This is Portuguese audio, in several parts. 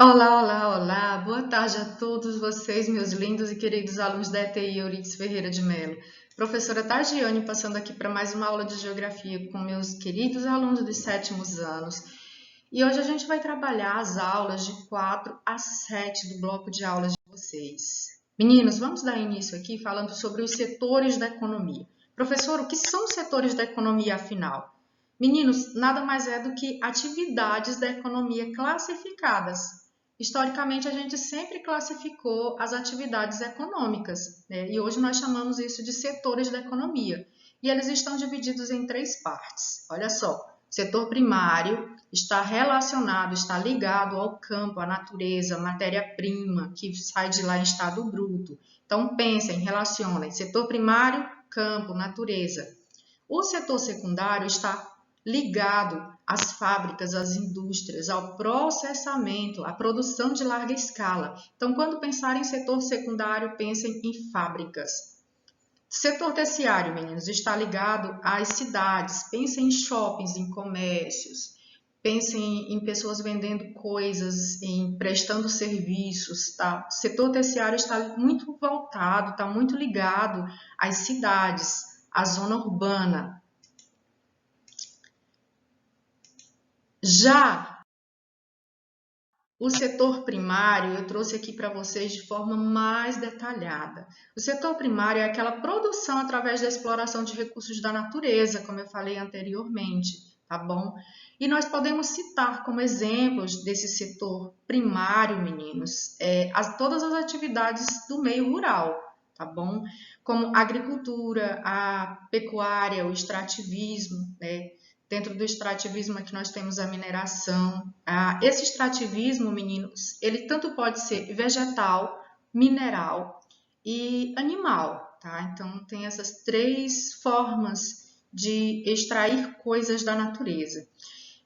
Olá, olá, olá. Boa tarde a todos vocês, meus lindos e queridos alunos da ETI Euridice Ferreira de Mello. Professora Tagiane passando aqui para mais uma aula de Geografia com meus queridos alunos dos sétimos anos. E hoje a gente vai trabalhar as aulas de 4 a 7 do bloco de aulas de vocês. Meninos, vamos dar início aqui falando sobre os setores da economia. Professor, o que são os setores da economia, afinal? Meninos, nada mais é do que atividades da economia classificadas. Historicamente, a gente sempre classificou as atividades econômicas, né? E hoje nós chamamos isso de setores da economia. E eles estão divididos em três partes. Olha só, o setor primário está relacionado, está ligado ao campo, à natureza, à matéria-prima, que sai de lá em estado bruto. Então, pensem, relacionem setor primário, campo, natureza. O setor secundário está ligado às fábricas, às indústrias, ao processamento, à produção de larga escala. Então, quando pensar em setor secundário, pensem em fábricas. Setor terciário, meninos, está ligado às cidades. Pensem em shoppings, em comércios. Pensem em pessoas vendendo coisas, em prestando serviços, tá? O setor terciário está muito voltado, está muito ligado às cidades, à zona urbana. Já o setor primário, eu trouxe aqui para vocês de forma mais detalhada. O setor primário é aquela produção através da exploração de recursos da natureza, como eu falei anteriormente, tá bom? E nós podemos citar como exemplos desse setor primário, meninos, todas as atividades do meio rural, tá bom? Como a agricultura, a pecuária, o extrativismo, né? Dentro do extrativismo aqui nós temos a mineração. Esse extrativismo, meninos, ele tanto pode ser vegetal, mineral e animal, tá? Então tem essas três formas de extrair coisas da natureza.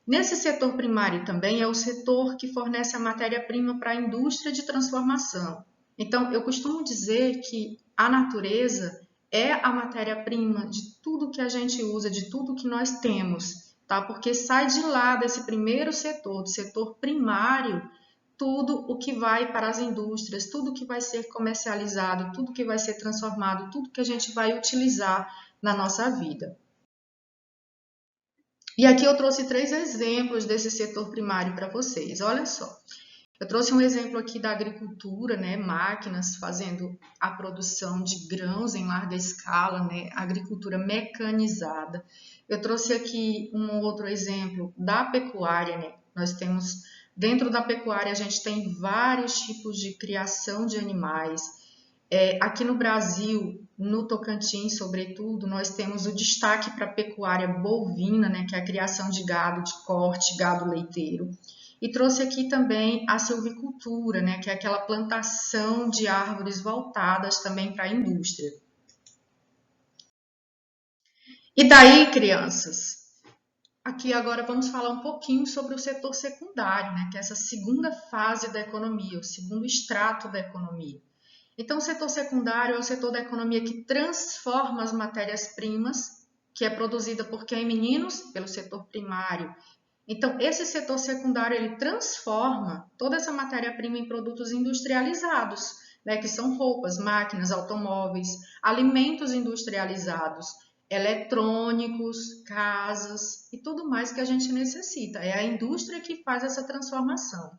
Nesse setor primário também é o setor que fornece a matéria-prima para a indústria de transformação. Então, eu costumo dizer que a natureza é a matéria-prima de tudo que a gente usa, de tudo que nós temos, tá? Porque sai de lá desse primeiro setor, do setor primário, tudo o que vai para as indústrias, tudo que vai ser comercializado, tudo que vai ser transformado, tudo que a gente vai utilizar na nossa vida. E aqui eu trouxe três exemplos desse setor primário para vocês. Olha só. Eu trouxe um exemplo aqui da agricultura, né? Máquinas fazendo a produção de grãos em larga escala, né? Agricultura mecanizada. Eu trouxe aqui um outro exemplo da pecuária, né? Nós temos dentro da pecuária a gente tem vários tipos de criação de animais. Aqui no Brasil, no Tocantins, sobretudo, nós temos o destaque para a pecuária bovina, né, que é a criação de gado de corte, gado leiteiro. E trouxe aqui também a silvicultura, né, que é aquela plantação de árvores voltadas também para a indústria. E daí, crianças, aqui agora vamos falar um pouquinho sobre o setor secundário, né, que é essa segunda fase da economia, o segundo extrato da economia. Então, o setor secundário é o setor da economia que transforma as matérias-primas, que é produzida por quem, meninos? Pelo setor primário. Então, esse setor secundário, ele transforma toda essa matéria-prima em produtos industrializados, né, que são roupas, máquinas, automóveis, alimentos industrializados, eletrônicos, casas e tudo mais que a gente necessita. É a indústria que faz essa transformação.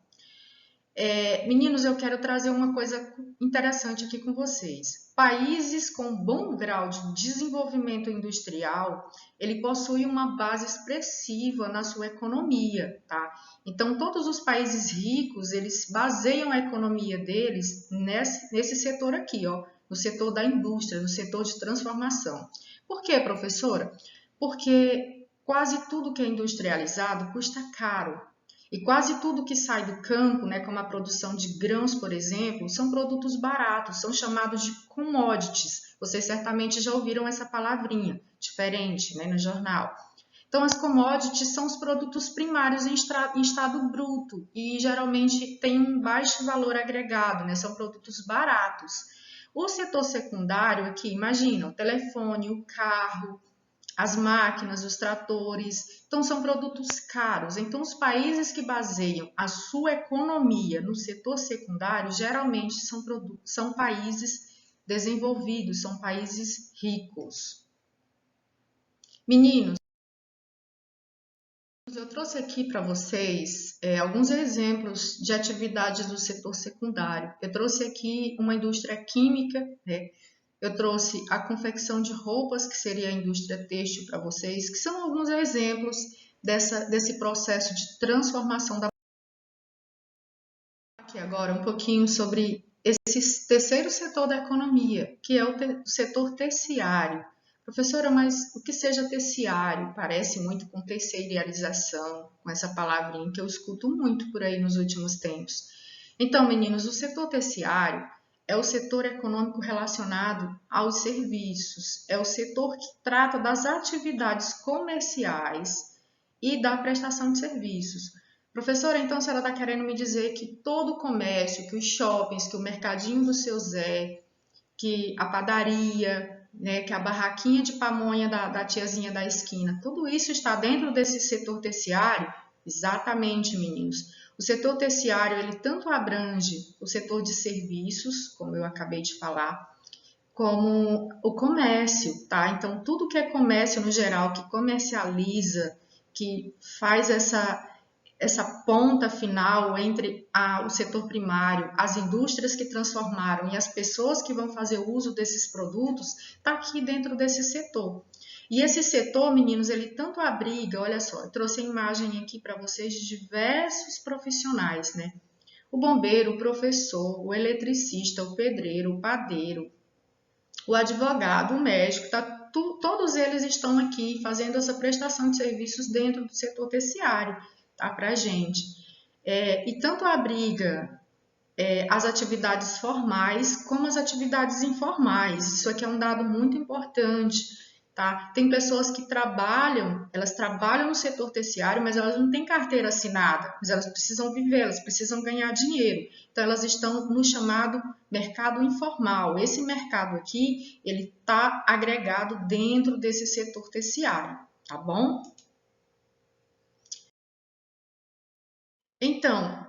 Meninos, eu quero trazer uma coisa interessante aqui com vocês. Países com bom grau de desenvolvimento industrial, ele possui uma base expressiva na sua economia, tá? Então, todos os países ricos, eles baseiam a economia deles nesse setor aqui, ó, no setor da indústria, no setor de transformação. Por quê, professora? Porque quase tudo que é industrializado custa caro. E quase tudo que sai do campo, né, como a produção de grãos, por exemplo, são produtos baratos, são chamados de commodities. Vocês certamente já ouviram essa palavrinha diferente, né, no jornal. Então, as commodities são os produtos primários em estado bruto e geralmente têm um baixo valor agregado, né, são produtos baratos. O setor secundário aqui, imagina, o telefone, o carro, as máquinas, os tratores. Então, são produtos caros. Então, os países que baseiam a sua economia no setor secundário, geralmente são países desenvolvidos, são países ricos. Meninos, eu trouxe aqui para vocês alguns exemplos de atividades do setor secundário. Eu trouxe aqui uma indústria química, né? Eu trouxe a confecção de roupas, que seria a indústria têxtil para vocês, que são alguns exemplos desse processo de transformação da. Aqui agora um pouquinho sobre esse terceiro setor da economia, que é o setor terciário. Professora, mas o que seja terciário parece muito com terceirização, com essa palavrinha que eu escuto muito por aí nos últimos tempos. Então, meninos, o setor terciário é o setor econômico relacionado aos serviços, é o setor que trata das atividades comerciais e da prestação de serviços. Professora, então a senhora está querendo me dizer que todo o comércio, que os shoppings, que o mercadinho do seu Zé, que a padaria, né, que a barraquinha de pamonha da tiazinha da esquina, tudo isso está dentro desse setor terciário? Exatamente, meninos. O setor terciário, ele tanto abrange o setor de serviços, como eu acabei de falar, como o comércio, tá? Então, tudo que é comércio no geral, que comercializa, que faz essa ponta final entre o setor primário, as indústrias que transformaram e as pessoas que vão fazer uso desses produtos, está aqui dentro desse setor. E esse setor, meninos, ele tanto abriga, olha só, eu trouxe a imagem aqui para vocês de diversos profissionais, né? O bombeiro, o professor, o eletricista, o pedreiro, o padeiro, o advogado, o médico, todos eles estão aqui fazendo essa prestação de serviços dentro do setor terciário, tá, para a gente. E tanto abriga as atividades formais como as atividades informais. Isso aqui é um dado muito importante, tá? Tem pessoas que elas trabalham no setor terciário, mas elas não têm carteira assinada, mas elas precisam viver, elas precisam ganhar dinheiro. Então, elas estão no chamado mercado informal. Esse mercado aqui, ele está agregado dentro desse setor terciário, tá bom? Então,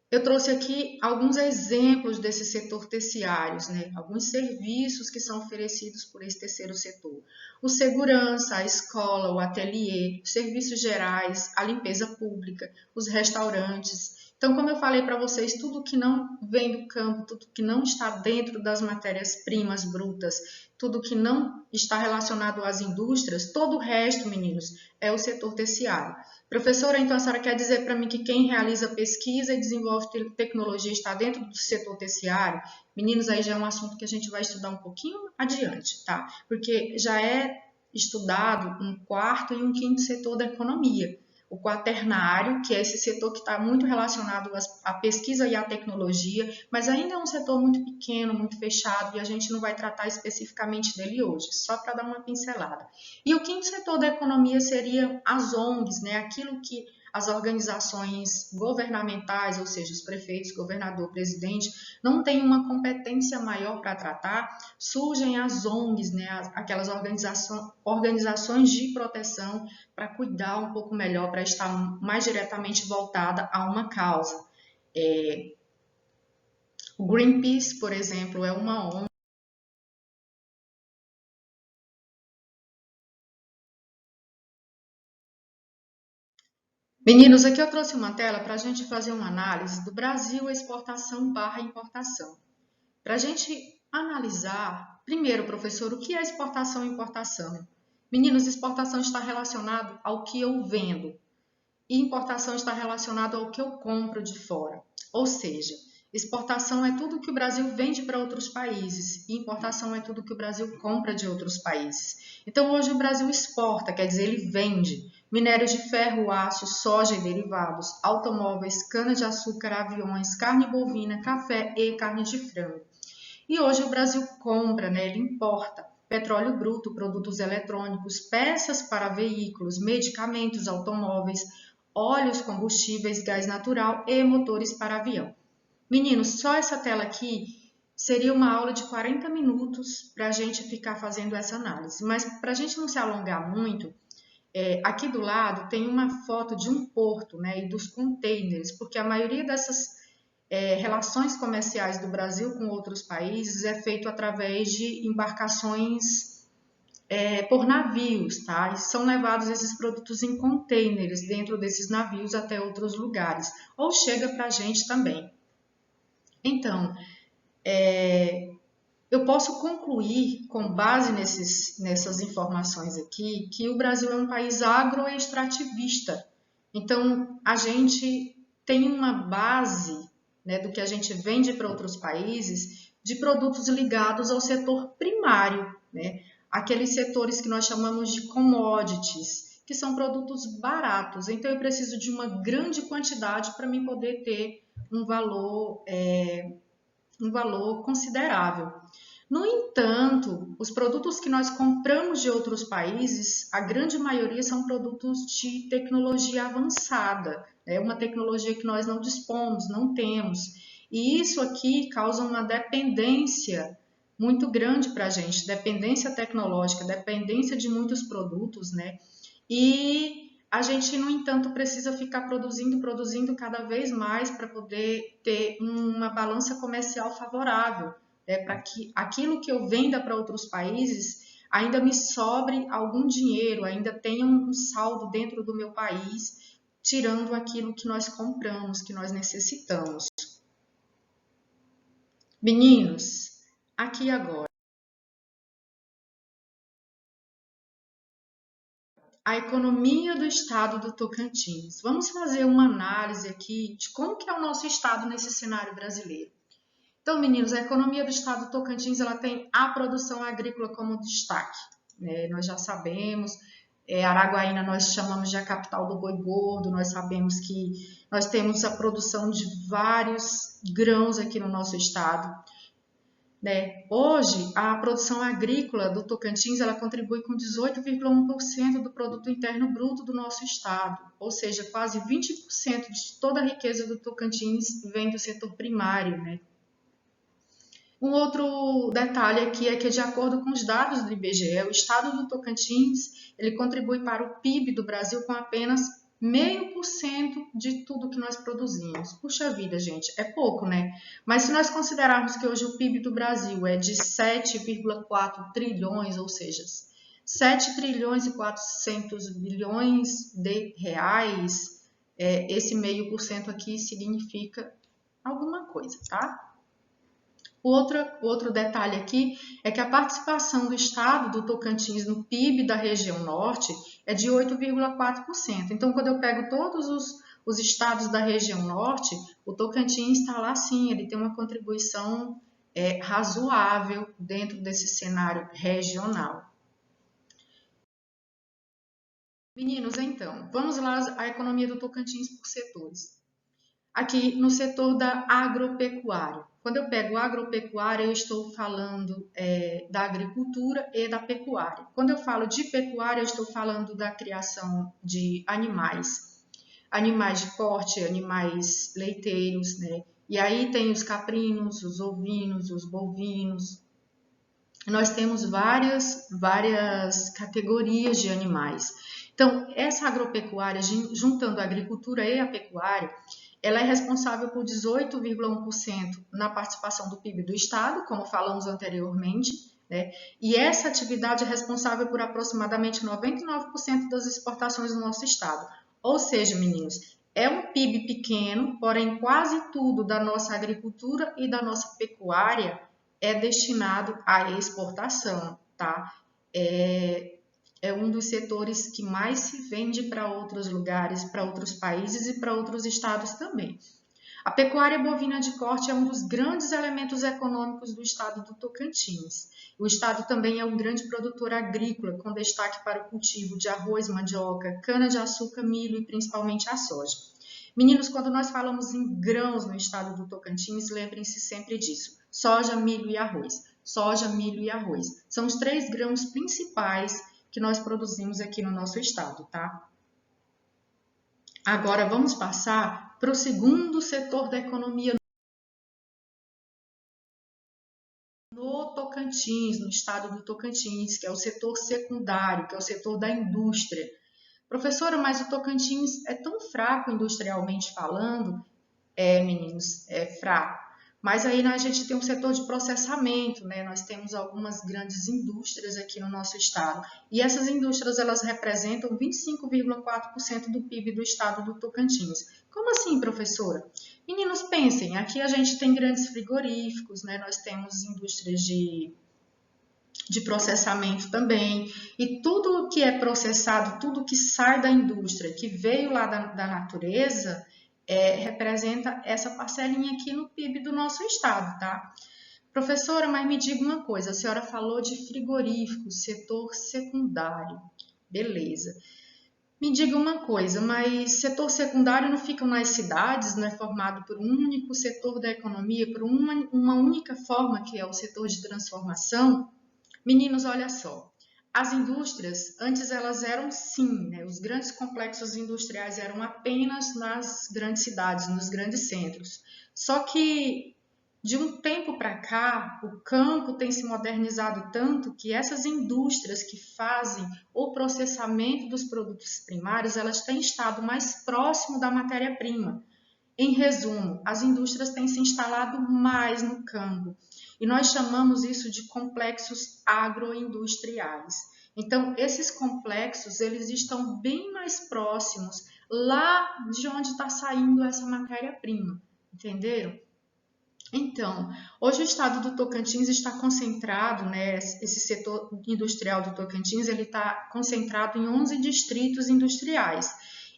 eu trouxe aqui alguns exemplos desse setor terciários, né? Alguns serviços que são oferecidos por esse terceiro setor. O segurança, a escola, o ateliê, os serviços gerais, a limpeza pública, os restaurantes. Então, como eu falei para vocês, tudo que não vem do campo, tudo que não está dentro das matérias-primas brutas, tudo que não está relacionado às indústrias, todo o resto, meninos, é o setor terciário. Professora, então a senhora quer dizer para mim que quem realiza pesquisa e desenvolve tecnologia está dentro do setor terciário? Meninos, aí já é um assunto que a gente vai estudar um pouquinho adiante, tá? Porque já é estudado um quarto e um quinto setor da economia. O quaternário, que é esse setor que está muito relacionado à pesquisa e à tecnologia, mas ainda é um setor muito pequeno, muito fechado, e a gente não vai tratar especificamente dele hoje, só para dar uma pincelada. E o quinto setor da economia seria as ONGs, né? Aquilo que as organizações governamentais, ou seja, os prefeitos, governador, presidente, não têm uma competência maior para tratar, surgem as ONGs, né? Aquelas organizações de proteção para cuidar um pouco melhor, para estar mais diretamente voltada a uma causa. O Greenpeace, por exemplo, é uma ONG. Meninos, aqui eu trouxe uma tela para a gente fazer uma análise do Brasil exportação barra importação. Para a gente analisar, primeiro, professor, o que é exportação e importação? Meninos, exportação está relacionado ao que eu vendo e importação está relacionado ao que eu compro de fora. Ou seja, exportação é tudo que o Brasil vende para outros países e importação é tudo que o Brasil compra de outros países. Então, hoje o Brasil exporta, quer dizer, ele vende minério de ferro, aço, soja e derivados, automóveis, cana-de-açúcar, aviões, carne bovina, café e carne de frango. E hoje o Brasil compra, né, ele importa petróleo bruto, produtos eletrônicos, peças para veículos, medicamentos, automóveis, óleos, combustíveis, gás natural e motores para avião. Meninos, só essa tela aqui seria uma aula de 40 minutos para a gente ficar fazendo essa análise. Mas para a gente não se alongar muito, aqui do lado tem uma foto de um porto, né, e dos containers, porque a maioria dessas relações comerciais do Brasil com outros países é feito através de embarcações por navios, tá? E são levados esses produtos em containers dentro desses navios até outros lugares, ou chega para a gente também. Então, eu posso concluir, com base nessas informações aqui, que o Brasil é um país agroextrativista. Então, a gente tem uma base, né, do que a gente vende para outros países de produtos ligados ao setor primário, né? Aqueles setores que nós chamamos de commodities, que são produtos baratos. Então, eu preciso de uma grande quantidade para mim poder ter um valor considerável. No entanto, os produtos que nós compramos de outros países, a grande maioria são produtos de tecnologia avançada, é uma tecnologia que nós não dispomos, não temos. E isso aqui causa uma dependência muito grande para a gente, dependência tecnológica, dependência de muitos produtos, né? E a gente, no entanto, precisa ficar produzindo cada vez mais para poder ter uma balança comercial favorável, para que aquilo que eu venda para outros países ainda me sobre algum dinheiro, ainda tenha um saldo dentro do meu país, tirando aquilo que nós compramos, que nós necessitamos. Meninos, aqui agora, a economia do estado do Tocantins. Vamos fazer uma análise aqui de como que é o nosso estado nesse cenário brasileiro. Então, meninos, a economia do estado do Tocantins ela tem a produção agrícola como destaque, né? Nós já sabemos, Araguaína nós chamamos de a capital do boi gordo, nós sabemos que nós temos a produção de vários grãos aqui no nosso estado. Né? Hoje, a produção agrícola do Tocantins ela contribui com 18,1% do produto interno bruto do nosso estado, ou seja, quase 20% de toda a riqueza do Tocantins vem do setor primário. Né? Um outro detalhe aqui é que, de acordo com os dados do IBGE, o estado do Tocantins ele contribui para o PIB do Brasil com apenas 0,5% de tudo que nós produzimos. Puxa vida, gente, é pouco, né? Mas se nós considerarmos que hoje o PIB do Brasil é de 7,4 trilhões, ou seja, 7 trilhões e 400 bilhões de reais, esse 0,5% aqui significa alguma coisa, tá? Outro detalhe aqui é que a participação do estado do Tocantins no PIB da região norte é de 8,4%. Então, quando eu pego todos os estados da região norte, o Tocantins está lá sim, ele tem uma contribuição razoável dentro desse cenário regional. Meninos, então, vamos lá a economia do Tocantins por setores. Aqui no setor da agropecuária. Quando eu pego agropecuária, eu estou falando da agricultura e da pecuária. Quando eu falo de pecuária, eu estou falando da criação de animais de corte, animais leiteiros, né? E aí tem os caprinos, os ovinos, os bovinos. Nós temos várias categorias de animais. Então, essa agropecuária, juntando a agricultura e a pecuária, ela é responsável por 18,1% na participação do PIB do estado, como falamos anteriormente, né? E essa atividade é responsável por aproximadamente 99% das exportações do nosso estado. Ou seja, meninos, é um PIB pequeno, porém quase tudo da nossa agricultura e da nossa pecuária é destinado à exportação, tá? É um dos setores que mais se vende para outros lugares, para outros países e para outros estados também. A pecuária bovina de corte é um dos grandes elementos econômicos do estado do Tocantins. O estado também é um grande produtor agrícola, com destaque para o cultivo de arroz, mandioca, cana-de-açúcar, milho e principalmente a soja. Meninos, quando nós falamos em grãos no estado do Tocantins, lembrem-se sempre disso: soja, milho e arroz. Soja, milho e arroz. São os 3 grãos principais que nós produzimos aqui no nosso estado, tá? Agora vamos passar para o segundo setor da economia no Tocantins, no estado do Tocantins, que é o setor secundário, que é o setor da indústria. Professora, mas o Tocantins é tão fraco industrialmente falando? É, meninos, é fraco. Mas aí a gente tem um setor de processamento, né? Nós temos algumas grandes indústrias aqui no nosso estado. E essas indústrias, elas representam 25,4% do PIB do estado do Tocantins. Como assim, professora? Meninos, pensem, aqui a gente tem grandes frigoríficos, né? Nós temos indústrias de processamento também, e tudo que é processado, tudo que sai da indústria, que veio lá da natureza, representa essa parcelinha aqui no PIB do nosso estado, tá? Professora, mas me diga uma coisa, a senhora falou de frigoríficos, setor secundário, beleza. Me diga uma coisa, mas setor secundário não fica nas cidades, não é formado por um único setor da economia, por uma única forma, que é o setor de transformação? Meninos, olha só, as indústrias, antes elas eram sim, né, os grandes complexos industriais eram apenas nas grandes cidades, nos grandes centros. Só que de um tempo para cá, o campo tem se modernizado tanto que essas indústrias que fazem o processamento dos produtos primários, elas têm estado mais próximo da matéria-prima. Em resumo, as indústrias têm se instalado mais no campo e nós chamamos isso de complexos agroindustriais. Então, esses complexos, eles estão bem mais próximos lá de onde está saindo essa matéria-prima, entenderam? Então, hoje o estado do Tocantins está concentrado, né, esse setor industrial do Tocantins, ele está concentrado em 11 distritos industriais.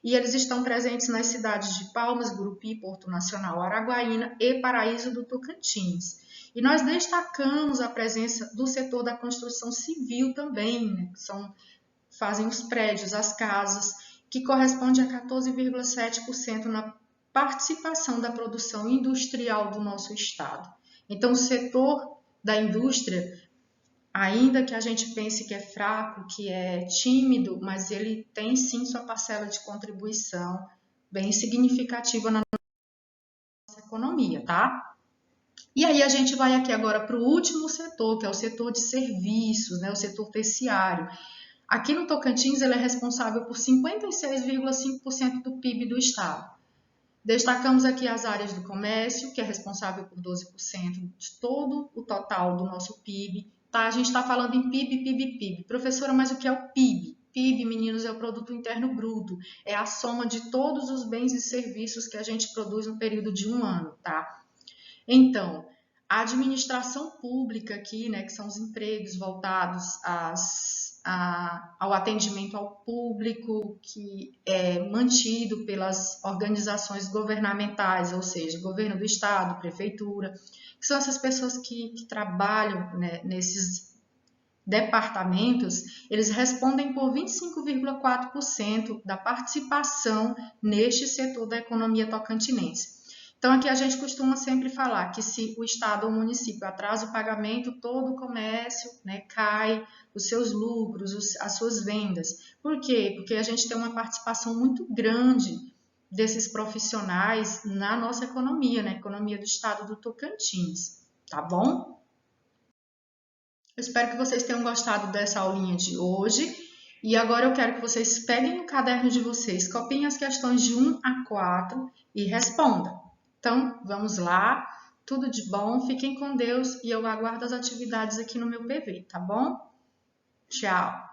E eles estão presentes nas cidades de Palmas, Gurupi, Porto Nacional, Araguaína e Paraíso do Tocantins. E nós destacamos a presença do setor da construção civil também, né, que fazem os prédios, as casas, que corresponde a 14,7% na participação da produção industrial do nosso estado. Então, o setor da indústria, ainda que a gente pense que é fraco, que é tímido, mas ele tem sim sua parcela de contribuição bem significativa na nossa economia, tá? E aí a gente vai aqui agora para o último setor, que é o setor de serviços, né, o setor terciário. Aqui no Tocantins ele é responsável por 56,5% do PIB do estado. Destacamos aqui as áreas do comércio, que é responsável por 12% de todo o total do nosso PIB. Tá? A gente está falando em PIB, PIB, PIB. Professora, mas o que é o PIB? PIB, meninos, é o Produto Interno Bruto. É a soma de todos os bens e serviços que a gente produz no período de um ano, tá? Então, a administração pública aqui, né, que são os empregos voltados ao atendimento ao público, que é mantido pelas organizações governamentais, ou seja, governo do estado, prefeitura, que são essas pessoas que trabalham, né, nesses departamentos, eles respondem por 25,4% da participação neste setor da economia tocantinense. Então, aqui a gente costuma sempre falar que se o estado ou o município atrasa o pagamento, todo o comércio, né, cai, os seus lucros, as suas vendas. Por quê? Porque a gente tem uma participação muito grande desses profissionais na nossa economia, na economia do estado do Tocantins, tá bom? Eu espero que vocês tenham gostado dessa aulinha de hoje. E agora eu quero que vocês peguem no caderno de vocês, copiem as questões de 1 a 4 e respondam. Então, vamos lá. Tudo de bom, fiquem com Deus e eu aguardo as atividades aqui no meu PV, tá bom? Tchau!